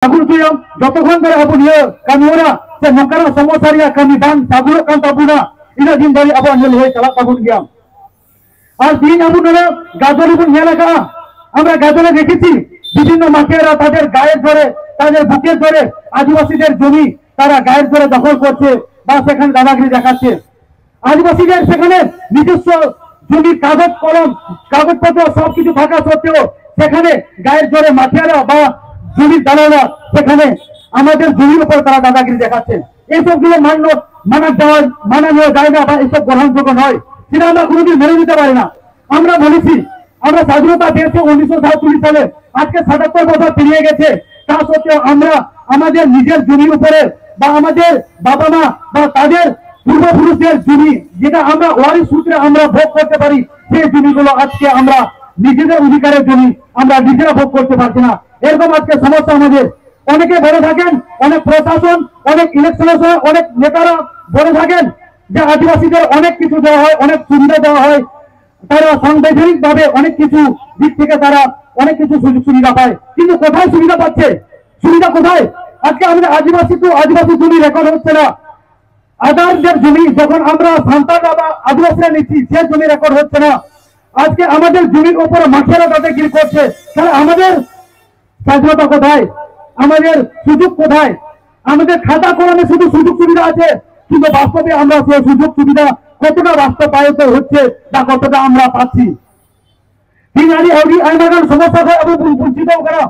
Sagun tu yang jotokan dari abu dia kami orang semukara semua saria kami dan sagun kan tabuna ina din dari abu anjel hoi chala tabun giam আর দিন আবু নরে গাজল উপর এলাকা আমরা গাজলে দেখেছি বিভিন্ন মাফিয়ারা তাদের গায়ের ধরে তাদের বুকের ধরে আদিবাসীদের জমি তারা গায়ের ধরে দখল করছে বা সেখানে দাদাগিরি দেখাচ্ছে আদিবাসীদের সেখানে নিজস্ব জমির কাগজ কলম কাগজপত্র সবকিছু থাকা সত্ত্বেও সেখানে গায়ের ধরে মাফিয়ারা বা জমির দালালরা সেখানে আমাদের জমির উপর তারা দাদাগিরি দেখাচ্ছে এইসবগুলো মানা নেওয়া যায় না বা এসব গ্রহণযোগ্য নয় সেটা আমরা কোনোদিন মেনে নিতে পারি না আমরা বলেছি আমরা স্বাধীনতা পেয়েছি 1947 সালে আজকে 77 বছর পেরিয়ে গেছে তা সত্ত্বেও আমরা আমাদের নিজের জমির উপরে বা আমাদের বাবা মা বা তাদের পূর্বপুরুষদের জমি যেটা আমরা ওয়ারিশ সূত্রে আমরা ভোগ করতে পারি সেই জমিগুলো আজকে আমরা নিজেদের অধিকারের জমি আমরা নিজেরা ভোগ করতে পারছি না এরকম আজকে সমস্যা আমাদের অনেকে বলে থাকেন অনেক প্রশাসন অনেক ইলেকশনের সময় অনেক নেতারা বলে থাকেন যে আদিবাসীদের অনেক কিছু দেওয়া হয় অনেক সুবিধা দেওয়া হয় তারা সাংবিধানিক ভাবে অনেক কিছু দিক থেকে তারা অনেক কিছু সুযোগ সুবিধা পায় কিন্তু কোথায় সুবিধা পাচ্ছে সুবিধা কোথায় আজকে আমাদের আদিবাসী জমি রেকর্ড হচ্ছে না আদারদের জমি যখন আমরা সান্তালরা বা আদিবাসীরা নিচ্ছি সে জমি রেকর্ড হচ্ছে না আজকে আমাদের জমির উপরে মাফিয়ারা দাদাগিরি করছে তাহলে আমাদের স্বাধীনতা কোথায় আমাদের সুযোগ কোথায় আমাদের খাতা কলমে শুধু সুযোগ সুবিধা আছে কিন্তু বাস্তবে আমরা সেই সুযোগ সুবিধা কতটা বাস্তবায়িত হচ্ছে বা কতটা আমরা পাচ্ছি तीन आईनागान समस्या को अब वंचित करा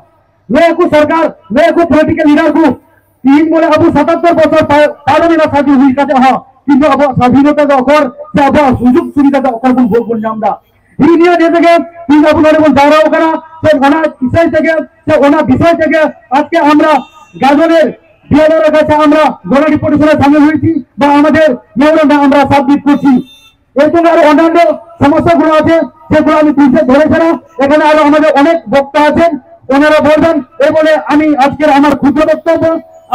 मैं को सरकार मैं को पॉलिटिकल लीडर को तीन बोले अब 77 বছর পারমিনা স্বাধীন হই কাছে হ কিন্তু अब স্বাধীনতা দখর যে अब সুযোগ সুবিধা দখর কোন ভোগ কোন আমরা এই নিয়ে থেকে তিন আপনারা বল দাঁড়াও করা সে ওনা বিষয় থেকে আজকে আমরা গাজনের ডিএলআর কাছে আমরা গণাটি পরিষদে সামিল হয়েছি বা আমাদের মেয়ররা আমরা সাবমিট করছি এরকম আরো অন্যান্য সমস্যাগুলো আছে সেগুলো আমি তুলতে ধরেছি না এখানে আরো আমাদের অনেক বক্তা আছেন ওনারা বলবেন এই বলে আমি আজকের আমার ক্ষুদ্র বক্তব্য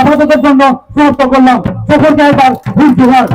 আপনাদের জন্য সমাপ্ত করলাম সকলকে একবার জোহার।